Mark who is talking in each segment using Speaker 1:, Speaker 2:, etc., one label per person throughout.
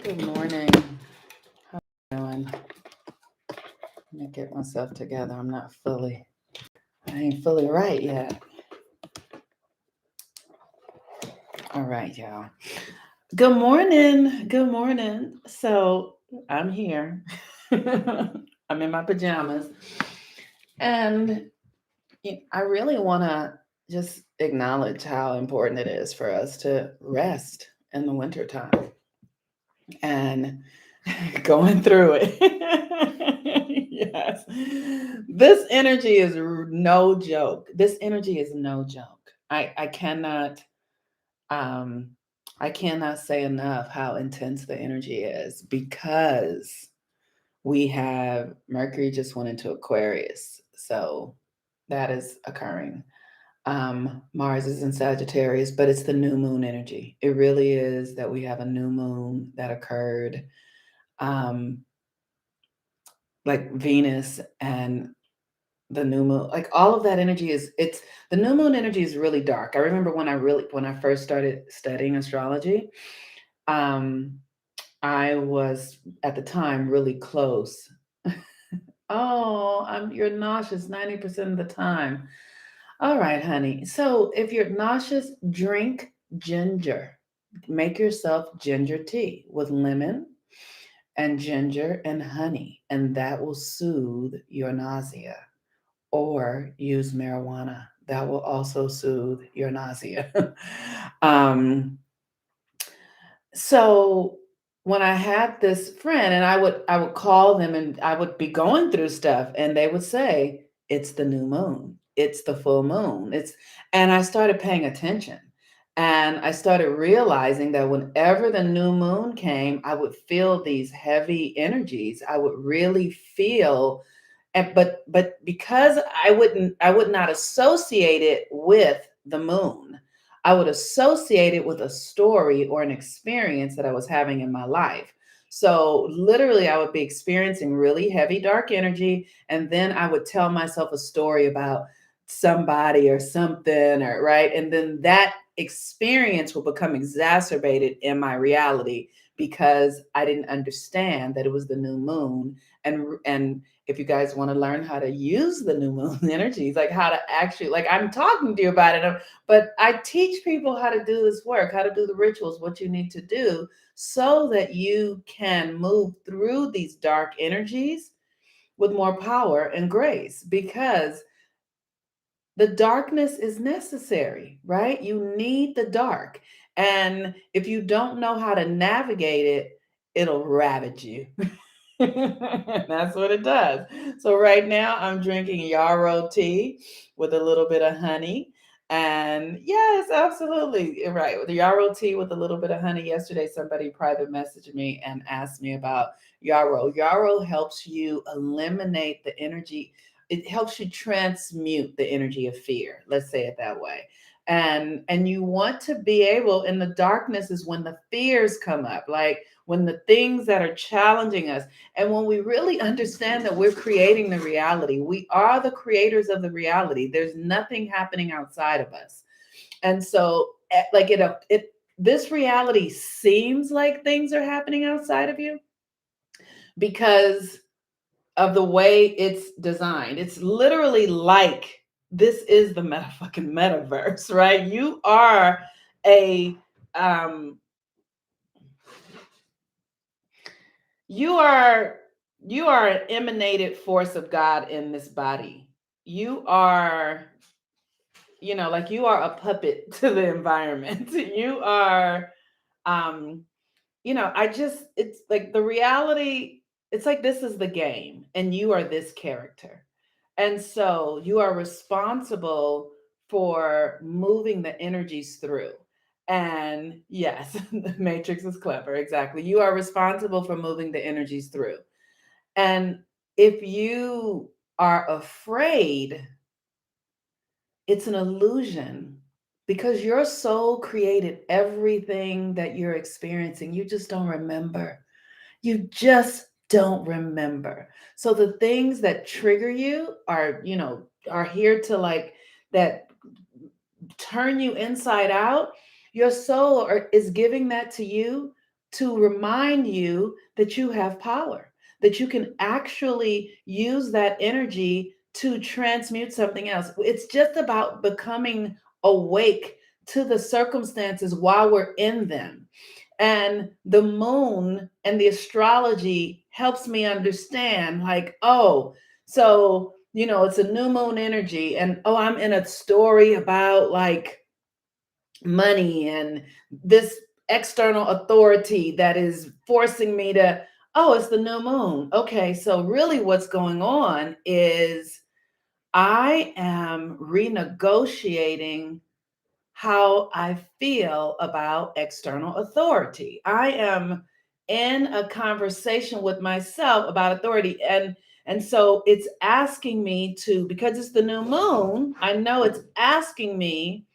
Speaker 1: Good morning. How you doing? Let me get myself together. I ain't fully right yet. All right, y'all. Good morning. Good morning. So I'm here. I'm in my pajamas. And I really want to just acknowledge how important it is for us to rest in the wintertime and going through it. Yes. This energy is no joke. This energy is no joke. I cannot um I cannot say enough how intense the energy is because we have Mercury just went into Aquarius. So that is occurring. Mars is in Sagittarius, but it's the new moon energy. It really is that we have a new moon that occurred. Um, like Venus and the new moon, like all of that energy is it's the new moon energy is really dark. I remember when I first started studying astrology, um, I was at the time really close. Oh, you're nauseous 90% of the time. All right, honey. So if you're nauseous, drink ginger. Make yourself ginger tea with lemon and ginger and honey, and that will soothe your nausea. Or use marijuana, that will also soothe your nausea. um, so when I had this friend, and I would call them, and I would be going through stuff, and they would say, "It's the new moon. It's the full moon." And I started paying attention. And I started realizing that whenever the new moon came, I would feel these heavy energies. I would really feel, and but because I would not associate it with the moon. I would associate it with a story or an experience that I was having in my life. So literally I would be experiencing really heavy dark energy, and then I would tell myself a story about somebody or something, or right, and then that experience will become exacerbated in my reality because I didn't understand that it was the new moon. And if you guys want to learn how to use the new moon energies, like how to actually, like I'm talking to you about it, but I teach people how to do this work, how to do the rituals, what you need to do so that you can move through these dark energies with more power and grace, because the darkness is necessary, right? You need the dark. And if you don't know how to navigate it, it'll ravage you. That's what it does. So right now I'm drinking Yarrow tea with a little bit of honey. And yes, absolutely. Right. The Yarrow tea with a little bit of honey. Yesterday, somebody private messaged me and asked me about Yarrow. Yarrow helps you eliminate the energy. It helps you transmute the energy of fear. Let's say it that way. And you want to be able, in the darkness is when the fears come up, like when the things that are challenging us, and when we really understand that we're creating the reality, we are the creators of the reality. There's nothing happening outside of us. And so, like this reality seems like things are happening outside of you because of the way it's designed. It's literally like this is the motherfucking metaverse, right? A um you are you are an emanated force of God in this body. You are, like you are a puppet to the environment. You are, um it's like the reality, it's like this is the game and you are this character. And so you are responsible for moving the energies through. And yes, the matrix is clever. Exactly. You are responsible for moving the energies through. And if you are afraid, it's an illusion, because your soul created everything that you're experiencing. You just don't remember. You just don't remember. So the things that trigger you are here to, like, that turn you inside out. Your soul is giving that to you to remind you that you have power, that you can actually use that energy to transmute something else. It's just about becoming awake to the circumstances while we're in them. And the moon and the astrology helps me understand, like, oh, so, it's a new moon energy, and oh, I'm in a story about like money and this external authority that is forcing me to, oh, it's the new moon. Okay, so really what's going on is I am renegotiating how I feel about external authority. I am in a conversation with myself about authority, and so it's asking me to, because it's the new moon, I know it's asking me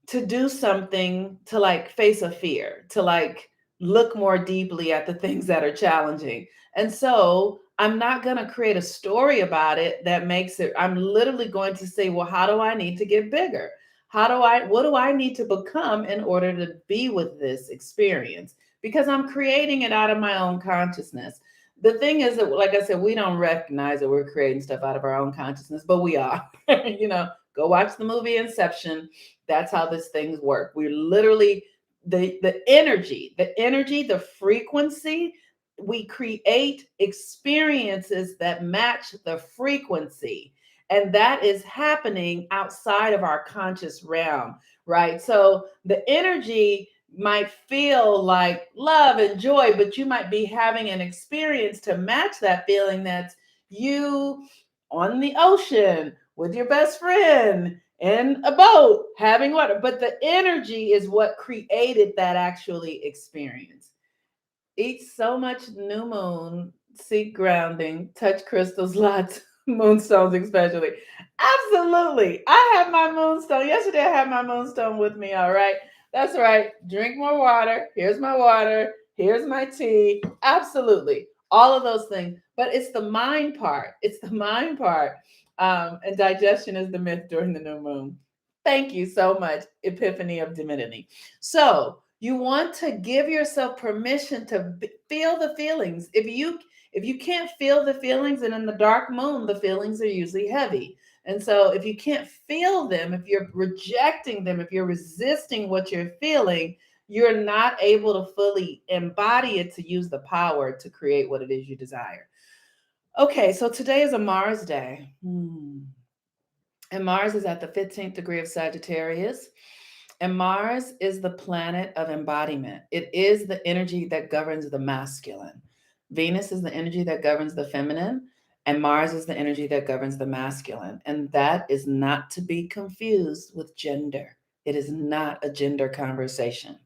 Speaker 1: to do something, to like face a fear, to like look more deeply at the things that are challenging. And so I'm not going to create a story about it that makes it, I'm literally going to say, well, how do I need to get bigger? What do I need to become in order to be with this experience? Because I'm creating it out of my own consciousness. The thing is that, like I said, we don't recognize that we're creating stuff out of our own consciousness, but we are. Go watch the movie Inception. That's how these things work. We're literally the energy, the frequency. We create experiences that match the frequency. And that is happening outside of our conscious realm, right? So the energy might feel like love and joy, but you might be having an experience to match that feeling, that's you on the ocean with your best friend in a boat having water. But the energy is what created that actually experience. Eat so much new moon, seek grounding, touch crystals, lots, moonstones especially. Absolutely. I have my moonstone. Yesterday I had my moonstone with me, all right? That's right. Drink more water. Here's my water. Here's my tea. Absolutely. All of those things. But it's the mind part. It's the mind part. And digestion is the myth during the new moon. Thank you so much, Epiphany of Divinity. So, you want to give yourself permission to feel the feelings. If you can't feel the feelings, and in the dark moon, the feelings are usually heavy. And so if you can't feel them, if you're rejecting them, if you're resisting what you're feeling, you're not able to fully embody it to use the power to create what it is you desire. Okay, so today is a Mars day. And Mars is at the 15th degree of Sagittarius. And Mars is the planet of embodiment. It is the energy that governs the masculine. Venus is the energy that governs the feminine, and Mars is the energy that governs the masculine. And that is not to be confused with gender. It is not a gender conversation.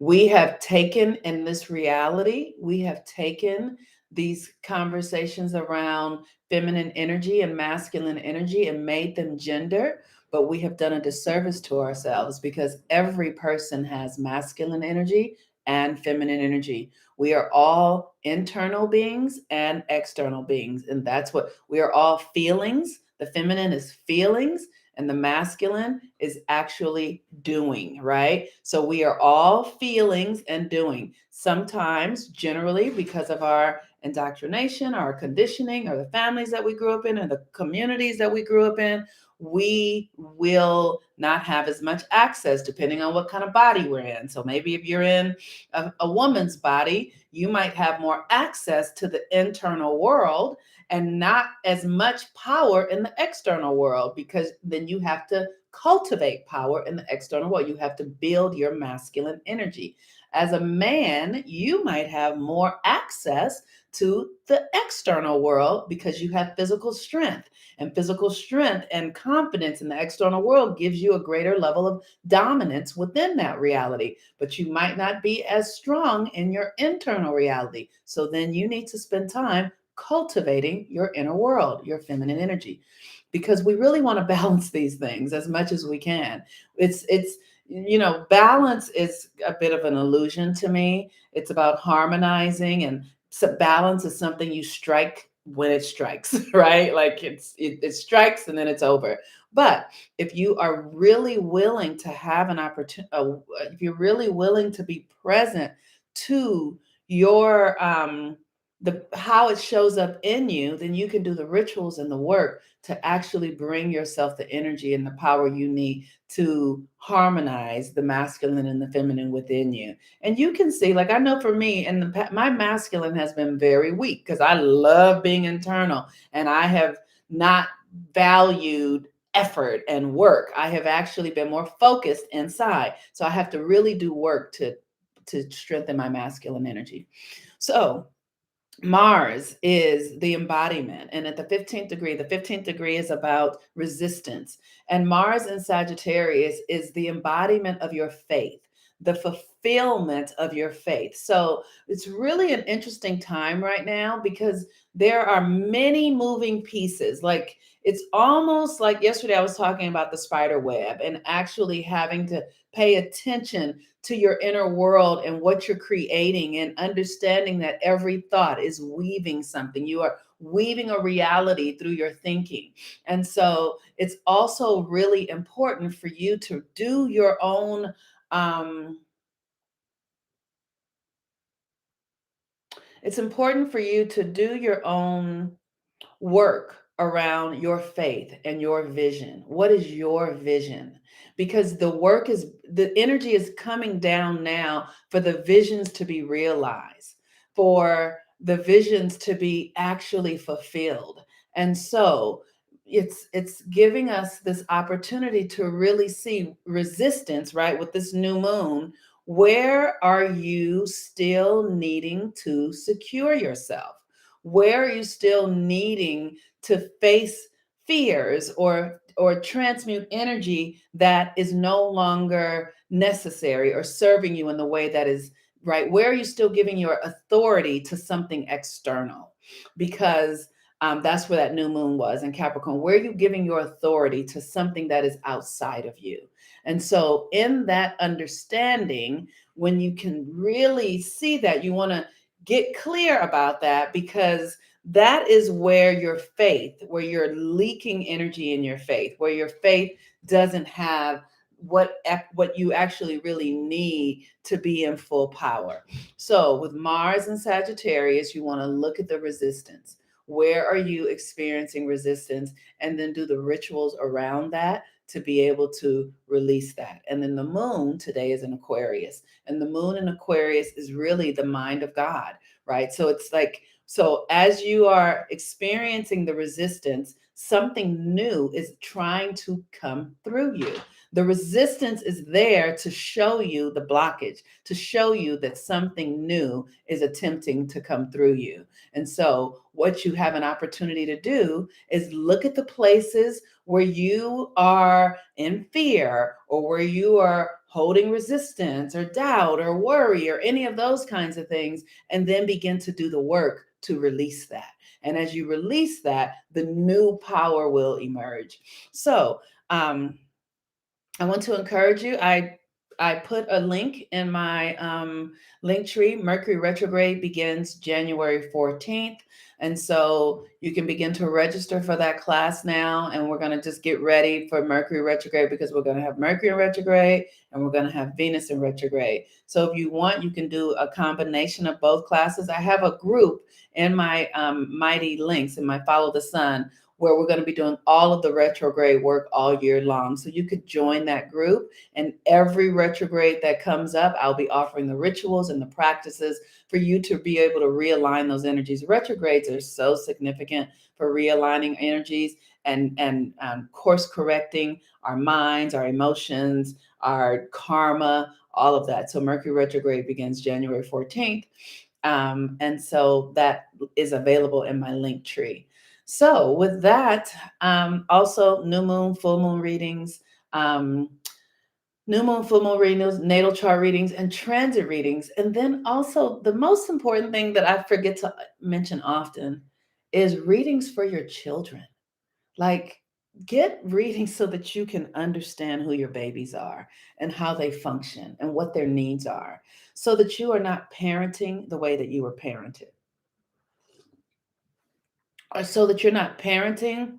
Speaker 1: We have taken, in this reality, we have taken these conversations around feminine energy and masculine energy and made them gender, but we have done a disservice to ourselves, because every person has masculine energy and feminine energy. We are all internal beings and external beings, and that's what we are all. Feelings. The feminine is feelings, and the masculine is actually doing, right? So we are all feelings and doing. Sometimes, generally, because of our indoctrination, our conditioning, or the families that we grew up in, and the communities that we grew up in, we will not have as much access depending on what kind of body we're in. So maybe if you're in a woman's body, you might have more access to the internal world and not as much power in the external world, because then you have to cultivate power in the external world. You have to build your masculine energy. As a man, you might have more access to the external world because you have physical strength. And physical strength and confidence in the external world gives you a greater level of dominance within that reality. But you might not be as strong in your internal reality. So then you need to spend time cultivating your inner world, your feminine energy, because we really want to balance these things as much as we can. It's balance is a bit of an illusion to me. It's about harmonizing, and so balance is something you strike when it strikes, right? Like it strikes and then it's over. But if you are really willing to have an opportunity, if you're really willing to be present to your the how it shows up in you, then you can do the rituals and the work to actually bring yourself the energy and the power you need to harmonize the masculine and the feminine within you. And you can see, like, I know for me, and my masculine has been very weak because I love being internal, and I have not valued effort and work. I have actually been more focused inside. So I have to really do work to strengthen my masculine energy. So Mars is the embodiment. And at the 15th degree is about resistance. And Mars in Sagittarius is the embodiment of your faith, the fulfillment of your faith. So it's really an interesting time right now because there are many moving pieces. Like, it's almost like yesterday I was talking about the spider web and actually having to pay attention to your inner world and what you're creating, and understanding that every thought is weaving something. You are weaving a reality through your thinking. And so it's also really important for you to do your own it's important for you to do your own work around your faith and your vision. What is your vision? Because the energy is coming down now for the visions to be realized, for the visions to be actually fulfilled. And so it's giving us this opportunity to really see resistance, right? With this new moon, where are you still needing to secure yourself? Where are you still needing to face fears or transmute energy that is no longer necessary or serving you in the way that is right? Where are you still giving your authority to something external? Because that's where that new moon was in Capricorn. Where are you giving your authority to something that is outside of you? And so, in that understanding, when you can really see that, you want to get clear about that, because that is where your faith, where you're leaking energy in your faith, where your faith doesn't have what you actually really need to be in full power. So with Mars and Sagittarius, you want to look at the resistance. Where are you experiencing resistance? And then do the rituals around that to be able to release that. And then the moon today is in Aquarius, and the moon in Aquarius is really the mind of God, right? So it's like, so as you are experiencing the resistance, something new is trying to come through you. The resistance is there to show you the blockage, to show you that something new is attempting to come through you. And so, what you have an opportunity to do is look at the places where you are in fear, or where you are holding resistance or doubt or worry or any of those kinds of things, and then begin to do the work to release that. And as you release that, the new power will emerge. So, I want to encourage you. I put a link in my link tree. Mercury retrograde begins January 14th. And so you can begin to register for that class now. And we're going to just get ready for Mercury retrograde, because we're going to have Mercury in retrograde and we're going to have Venus in retrograde. So if you want, you can do a combination of both classes. I have a group in my Mighty Links, in my Follow the Sun, where we're going to be doing all of the retrograde work all year long. So you could join that group, and every retrograde that comes up, I'll be offering the rituals and the practices for you to be able to realign those energies. Retrogrades are so significant for realigning energies and course correcting our minds, our emotions, our karma, all of that. So Mercury retrograde begins January 14th. And so that is available in my link tree. So with that, also new moon, full moon readings, new moon, full moon readings, natal chart readings, and transit readings. And then also the most important thing that I forget to mention often is readings for your children. Like, get readings so that you can understand who your babies are and how they function and what their needs are, so that you are not parenting the way that you were parented, or so that you're not parenting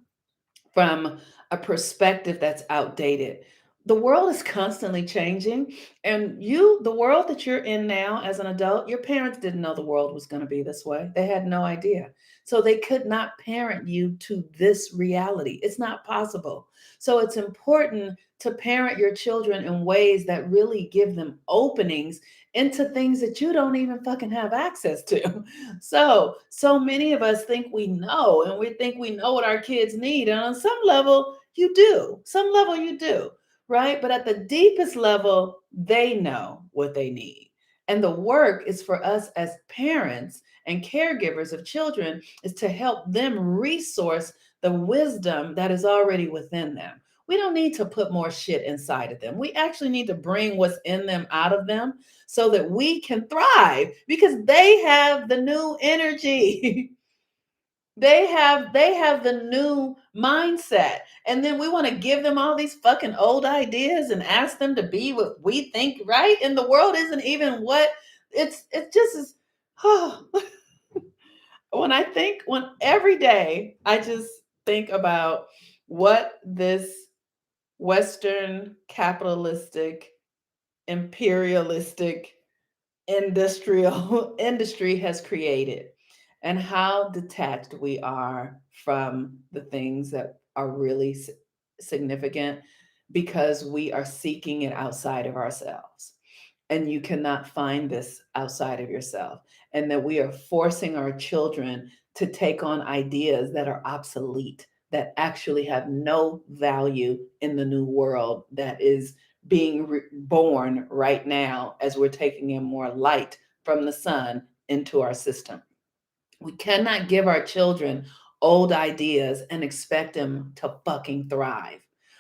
Speaker 1: from a perspective that's outdated. the world is constantly changing, and the world that you're in now as an adult, your parents didn't know the world was going to be this way. They had no idea. So they could not parent you to this reality. It's not possible. So it's important to parent your children in ways that really give them openings into things that you don't even fucking have access to. So many of us think we know, and we think we know what our kids need. And on some level, you do. Some level you do, right? But at the deepest level, they know what they need. And the work is for us as parents and caregivers of children is to help them resource the wisdom that is already within them. We don't need to put more shit inside of them. We actually need to bring what's in them out of them so that we can thrive because they have the new energy. They have the new mindset, and then we want to give them all these fucking old ideas and ask them to be what we think, right? And the world isn't even what it just is. Oh, when every day I just think about what this Western capitalistic imperialistic industrial industry has created and how detached we are from the things that are really significant because we are seeking it outside of ourselves, and you cannot find this outside of yourself, and that we are forcing our children to take on ideas that are obsolete, that actually have no value in the new world that is being born right now as we're taking in more light from the sun into our system. We cannot give our children old ideas and expect them to fucking thrive.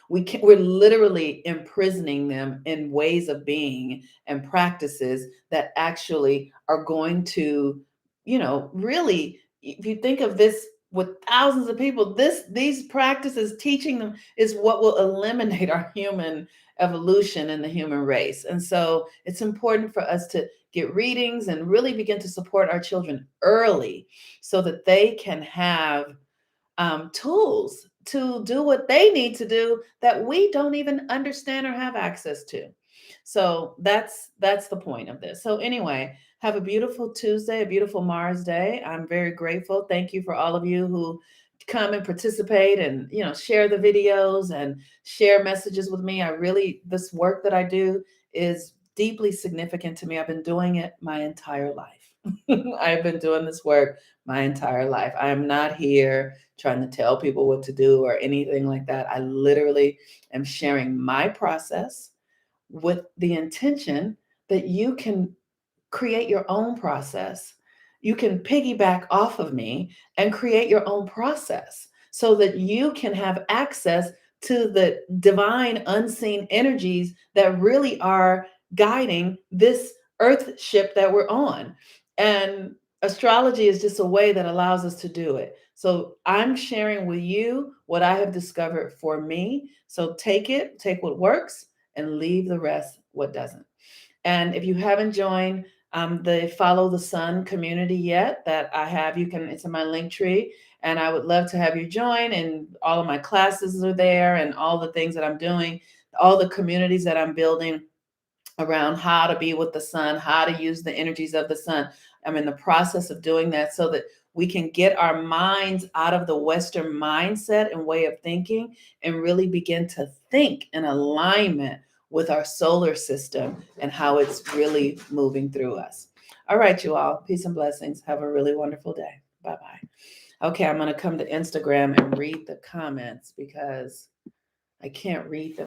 Speaker 1: We're literally imprisoning them in ways of being and practices that actually are going to, really, if you think of this with thousands of people, these practices teaching them is what will eliminate our human evolution in the human race. And so it's important for us to get readings and really begin to support our children early so that they can have tools to do what they need to do that we don't even understand or have access to. So that's the point of this. So anyway, have a beautiful Tuesday, a beautiful Mars Day. I'm very grateful. Thank you for all of you who come and participate and share the videos and share messages with me. This work that I do is deeply significant to me. I've been doing it my entire life. I've been doing this work my entire life. I am not here trying to tell people what to do or anything like that. I literally am sharing my process with the intention that you can create your own process. You can piggyback off of me and create your own process so that you can have access to the divine unseen energies that really are guiding this earth ship that we're on. And astrology is just a way that allows us to do it. So I'm sharing with you what I have discovered for me. So take what works and leave the rest what doesn't. And if you haven't joined the Follow the Sun community yet that I have, it's in my link tree. And I would love to have you join. And all of my classes are there and all the things that I'm doing, all the communities that I'm building around how to be with the sun, how to use the energies of the sun. I'm in the process of doing that so that we can get our minds out of the Western mindset and way of thinking and really begin to think in alignment with our solar system and how it's really moving through us. All right, you all. Peace and blessings. Have a really wonderful day. Bye-bye. Okay, I'm going to come to Instagram and read the comments because I can't read them.